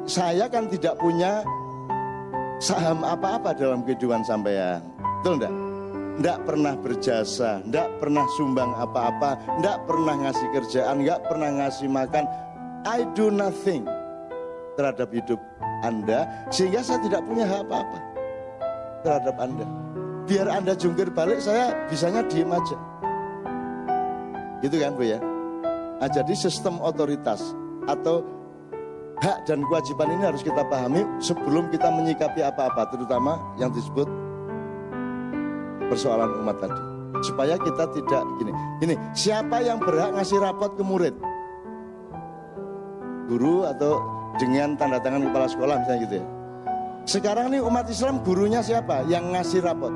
saya kan tidak punya saham apa-apa dalam kehidupan sampean. Betul enggak? Enggak pernah berjasa, enggak pernah sumbang apa-apa, enggak pernah ngasih kerjaan, enggak pernah ngasih makan. I do nothing terhadap hidup Anda, sehingga saya tidak punya hak apa-apa terhadap Anda. Biar Anda jungkir balik, saya bisanya diem aja. Gitu kan Bu ya? Nah, jadi sistem otoritas atau hak dan kewajiban ini harus kita pahami sebelum kita menyikapi apa-apa, terutama yang disebut persoalan umat tadi. Supaya kita tidak gini, siapa yang berhak ngasih rapot ke murid? Guru atau dengan tanda tangan kepala sekolah misalnya gitu ya. Sekarang nih umat Islam, gurunya siapa yang ngasih rapot?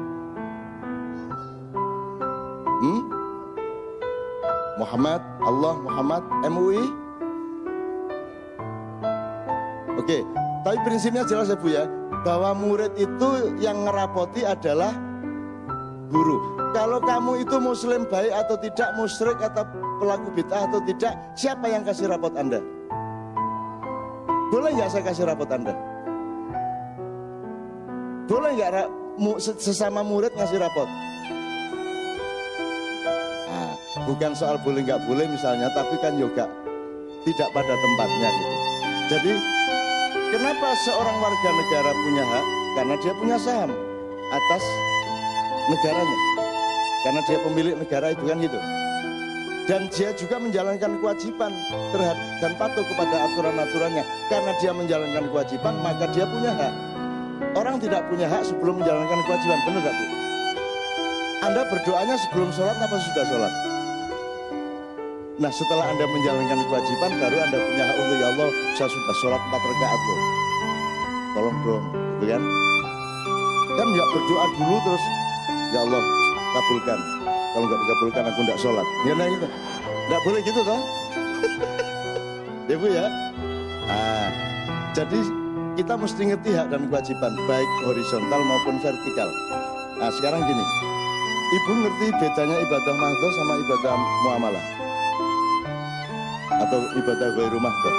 Muhammad, Allah, Muhammad, MUI. Oke, tapi prinsipnya jelas ya Bu ya, bahwa murid itu yang ngerapoti adalah guru. Kalau kamu itu muslim baik atau tidak, musyrik atau pelaku bid'ah atau tidak, siapa yang kasih rapot Anda? Boleh nggak saya kasih rapot Anda? Boleh nggak sesama murid ngasih rapot? Nah, bukan soal boleh nggak boleh misalnya, tapi kan juga tidak pada tempatnya gitu. Jadi kenapa seorang warga negara punya hak? Karena dia punya saham atas negaranya, karena dia pemilik negara itu kan gitu. Dan dia juga menjalankan kewajiban terhadap dan patuh kepada aturan-aturannya. Karena dia menjalankan kewajiban, maka dia punya hak. Orang tidak punya hak sebelum menjalankan kewajiban, benar gak Bu? Anda berdoanya sebelum sholat apa sudah sholat? Nah, setelah Anda menjalankan kewajiban, baru Anda punya hak untuk, ya Allah, saya sudah sholat 4 rakaat loh, tolong dong, gitu kan? Kan nggak berdoa dulu terus, ya Allah kabulkan, kalau nggak dikabulkan aku nggak sholat. Ya nah gitu, nggak boleh gitu toh. Ya Bu ya. Nah, jadi kita mesti ngerti hak dan kewajiban, baik horizontal maupun vertikal. Nah sekarang gini, Ibu ngerti bedanya ibadah mahdhah sama ibadah muamalah atau ibadah ghairu mahdhah?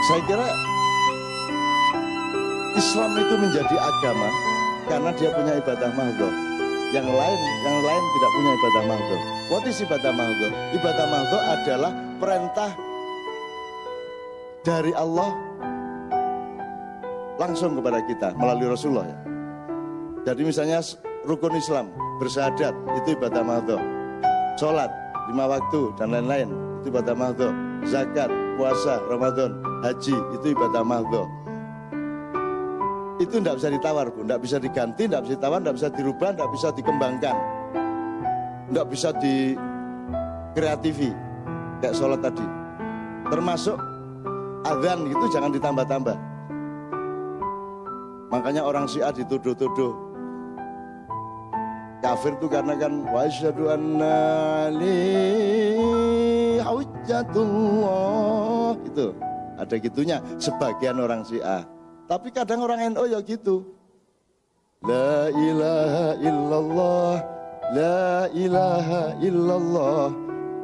Saya kira Islam itu menjadi agama karena dia punya ibadah mahdhah. Yang lain tidak punya ibadah mahdhah. What is ibadah mahdhah? Ibadah mahdhah adalah perintah dari Allah langsung kepada kita melalui Rasulullah ya. Jadi misalnya rukun Islam, bersyahadat, itu ibadah mahdhah. Sholat 5 waktu dan lain-lain, itu ibadah mahdhah. Zakat, puasa, Ramadan, haji, itu ibadah mahdhah. Itu tidak bisa ditawar Bu, tidak bisa diganti, tidak bisa ditawar, tidak bisa dirubah, tidak bisa dikembangkan, tidak bisa dikreatifi kayak sholat tadi. Termasuk azan itu jangan ditambah-tambah. Makanya orang Syiah dituduh-tuduh kafir itu karena kan wa asyhadu anna li hujjatullah gitu. Ada gitunya sebagian orang Syiah. Tapi kadang orang NU ya gitu. La ilaha illallah, la ilaha illallah,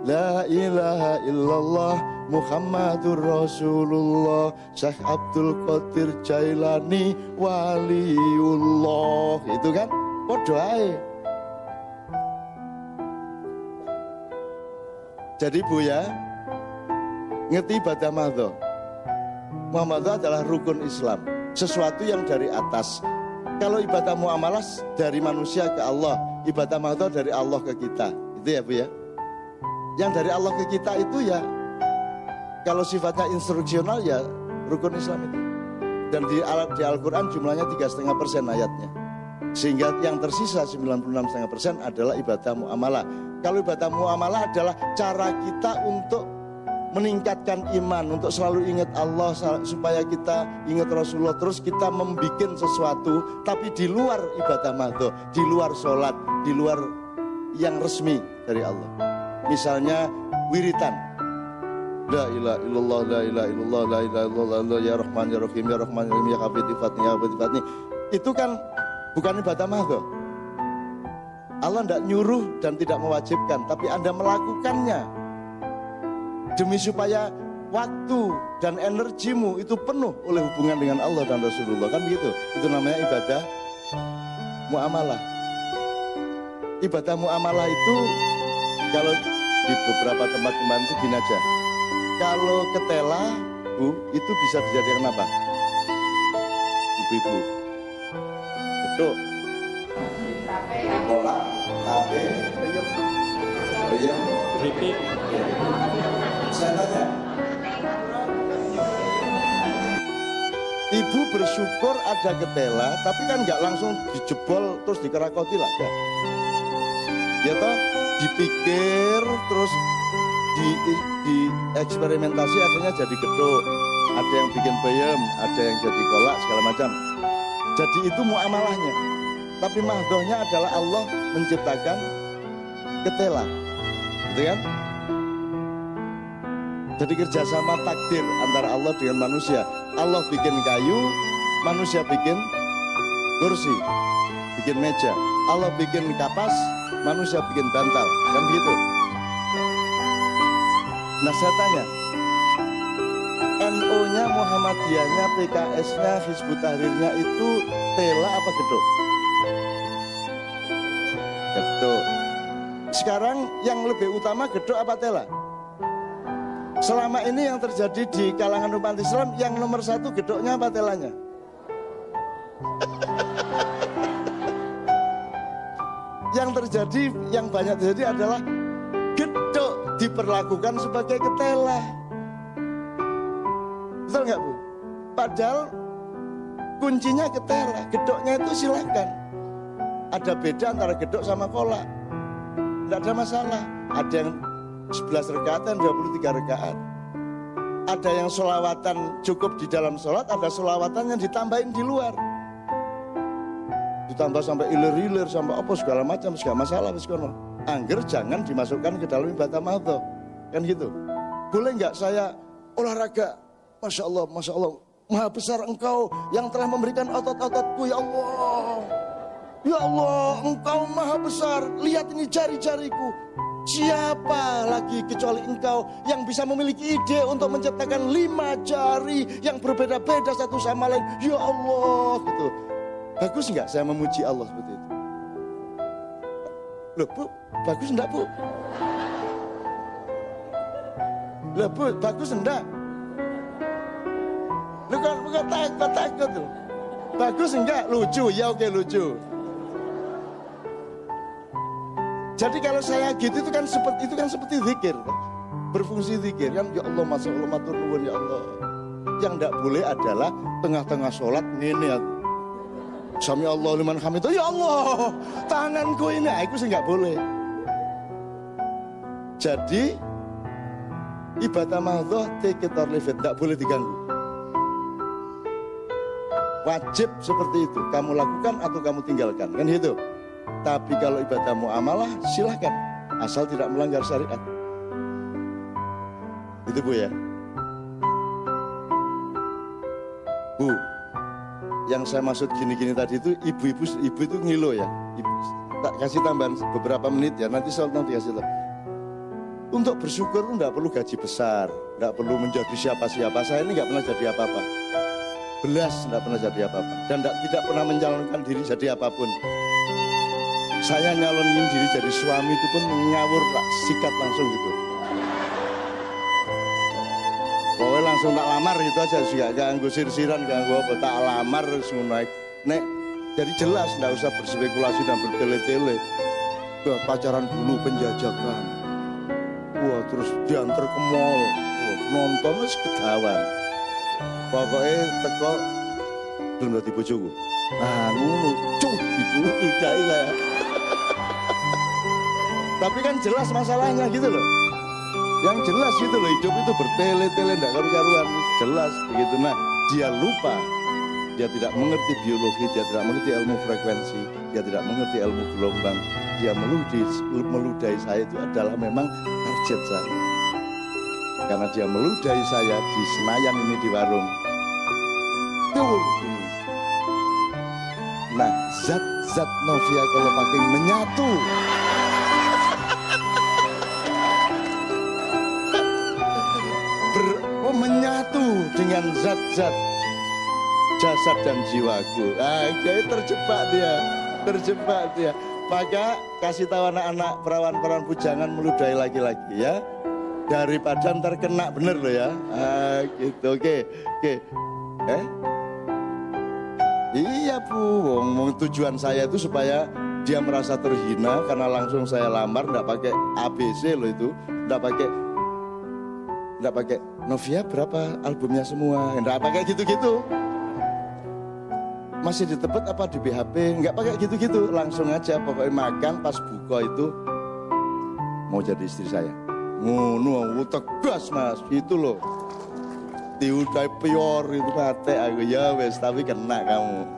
la ilaha illallah Muhammadur Rasulullah, Syekh Abdul Qadir Jailani waliullah. Itu kan podo ae. Jadi Bu ya, ngerti ibadah mahdhah. Muamalah adalah rukun Islam, sesuatu yang dari atas. Kalau ibadah muamalah dari manusia ke Allah, ibadah mahdhah dari Allah ke kita. Itu ya Bu ya. Yang dari Allah ke kita itu ya, kalau sifatnya instruksional ya rukun Islam itu. Dan di Al-Quran jumlahnya 3,5% ayatnya. Sehingga yang tersisa 96,5% adalah ibadah muamalah. Kalau ibadah muamalah adalah cara kita untuk meningkatkan iman, untuk selalu ingat Allah, supaya kita ingat Rasulullah. Terus kita membuat sesuatu, tapi di luar ibadah mahdhah, di luar sholat, di luar yang resmi dari Allah. Misalnya wiritan, la ilaha illallah, la ilaha illallah, la ilaha illallah, ya Rahman ya Rahim, ya Rahman ya Rahim, ya Hafidh Fatni, ya Hafidh Fatni. Itu kan bukan ibadah mahdhah. Allah tidak nyuruh dan tidak mewajibkan, tapi Anda melakukannya demi supaya waktu dan energimu itu penuh oleh hubungan dengan Allah dan Rasulullah, kan begitu. Itu namanya ibadah muamalah. Ibadah muamalah itu kalau di beberapa tempat kemarin itu gini aja. Kalau ketela, Bu, itu bisa dijadikan apa? Ibu-ibu. Geduk. Bola. Tape. Peyem. Keripik. Saya tanya. Ibu bersyukur ada ketela, tapi kan nggak langsung dijebol terus dikerakoti lah, ya. Ya toh, dipikir terus di eksperimentasi akhirnya jadi geduk. Ada yang bikin peyem, ada yang jadi kolak segala macam. Jadi itu muamalahnya. Tapi mahdohnya adalah Allah menciptakan ketela, gitu kan? Jadi kerjasama takdir antara Allah dengan manusia. Allah bikin kayu, manusia bikin kursi, bikin meja. Allah bikin kapas, manusia bikin bantal, kan begitu? Nah saya tanya, NU-nya, Muhammadiyahnya, PKS-nya, Hizbut Tahrirnya itu tela apa geduk? Geduk. Sekarang yang lebih utama geduk apa tela? Selama ini yang terjadi di kalangan umat Islam, yang nomor satu geduknya apa telanya? Yang terjadi, yang banyak terjadi adalah geduk diperlakukan sebagai ketela. Betul nggak, Bu? Padahal kuncinya ketela, geduknya itu silakan. Ada beda antara geduk sama kolak, tidak ada masalah. Ada yang 11 rakaat dan 23 rakaat. Ada yang sholawatan cukup di dalam sholat, ada sholawatan yang ditambahin di luar. Ditambah sampai ilir-ilir, sampai apa segala macam, segala masalah. Angger jangan dimasukkan ke dalam ibadah mahdoh. Kan gitu. Boleh nggak saya olahraga? Masya Allah, Masya Allah. Maha besar engkau yang telah memberikan otot-ototku, ya Allah. Ya Allah, engkau maha besar. Lihat ini jari-jariku. Siapa lagi kecuali engkau yang bisa memiliki ide untuk menciptakan 5 jari yang berbeda-beda satu sama lain. Ya Allah, gitu. Bagus nggak saya memuji Allah seperti itu? Loh, Bu, bagus enggak, Bu? Loh, Bu, bagus enggak? Loh, bukan takut loh. Bagus enggak? Lucu, ya oke lucu. Jadi kalau saya gitu itu kan seperti zikir, berfungsi zikir kan. Ya Allah, masya Allah, matur nuwun ya Allah. Yang tidak boleh adalah tengah-tengah sholat ini aku. Sami Allah liman hamidah. Ya Allah, tanganku ini, aku sih nggak boleh. Jadi ibadah mahdoh take it or leave it, nggak boleh diganggu. Wajib seperti itu, kamu lakukan atau kamu tinggalkan, kan gitu. Tapi kalau ibadah muamalah silahkan, asal tidak melanggar syariat. Itu, Bu, ya. Bu, yang saya maksud gini-gini tadi itu ibu itu ngilo ya. Tak kasih tambahan beberapa menit ya, nanti kasih tahu. Untuk bersyukur itu nggak perlu gaji besar, nggak perlu menjadi siapa-siapa. Saya ini nggak pernah jadi apa-apa, belas nggak pernah jadi apa-apa, dan tidak pernah mencalonkan diri jadi apapun. Saya nyalonin diri jadi suami itu pun ngawur, sikat langsung gitu. Pokoknya langsung tak lamar gitu aja, gak ganggu sir-siran, ganggu apa, tak lamar semua naik. Nek, jadi jelas, nggak usah berspekulasi dan bertele-tele. Wah, pacaran dulu, penjajakan. Wah, terus diantar ke mall, wah, nonton terus ketahuan. Pokoknya teko belum dadi bojoku. Nah, ngono, cuk, itu udah ya. Tapi kan jelas masalahnya gitu loh. Yang jelas gitu loh, hidup itu bertele-tele, enggak karu-karuan, jelas begitu. Nah, dia lupa, dia tidak mengerti biologi, dia tidak mengerti ilmu frekuensi, dia tidak mengerti ilmu gelombang. Dia meludahi saya itu adalah memang target saya. Karena dia meludahi saya di Senayan ini, di warung. Tuh. Nah, zat-zat Novia kalau pakai menyatu. dengan zat-zat jasad dan jiwaku. Jadi terjebak dia. Maka kasih tahu anak-anak perawan-perawan bujangan meludahi laki-laki ya. Daripada ntar kena bener loh ya. Gitu, oke. Iya Bu, tujuan saya itu supaya dia merasa terhina karena langsung saya lamar, nggak pakai ABC loh itu, nggak pakai Novia berapa albumnya semua, nggak pakai gitu-gitu. Masih di Tebet apa di BHP, nggak pakai gitu-gitu, langsung aja pokoknya makan pas buka itu mau jadi istri saya. Ngono, tegas Mas, itu loh. Diudai pior itu mate aku ya wes, tapi kena kamu.